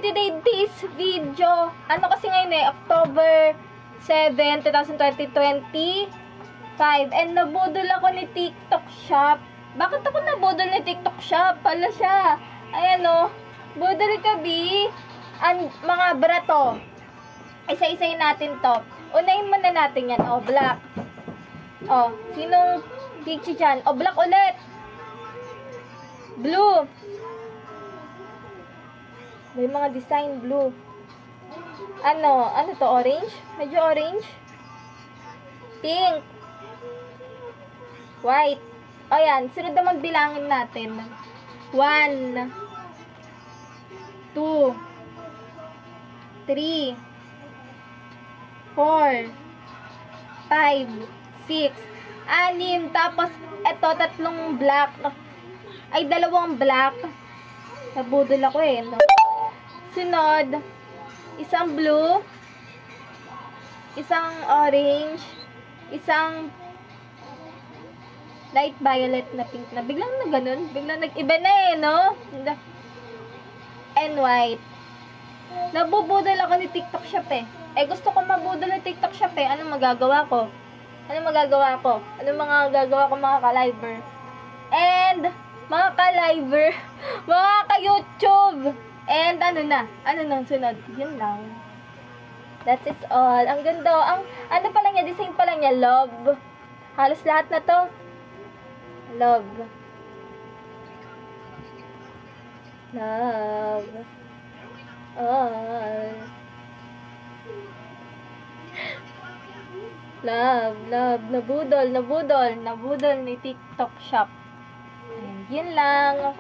today this video. Ano kasi ngayon October 7, 2025. And nabudol ako ni TikTok Shop. Bakit ako nabudol ni TikTok Shop? Pala siya. Ayan budol ka, B. Mga brato. Isa-isayin natin to. Unahin muna natin yan. Black. Sinong picture dyan? Black ulit. Blue. May mga design blue. Ano to? Orange? Medyo orange. Pink. White. Ayan. Sunod naman bilangin natin. 1, 2, 3, 4, 5, 6, 6. Tapos, eto, 3 black. Ay, 2 black. Nabudol ako no? Sunod, isang blue, isang orange, isang light violet na pink na. Biglang na ganun. Biglang nag-iba na no? And white. Nabubudol ako ni TikTok Shop gusto ko mabudol ni TikTok Shop Anong magagawa ko? Anong magagawa ko mga ka-liver? And, mga ka-liver, mga ka-YouTube, and ano nang sunod? Yun lang. That is all. Ang ganda. Ano pa lang niya, design pa lang niya, love. Halos lahat na to. Love. Love. All. Love. Nabudol ni TikTok Shop. And yun lang.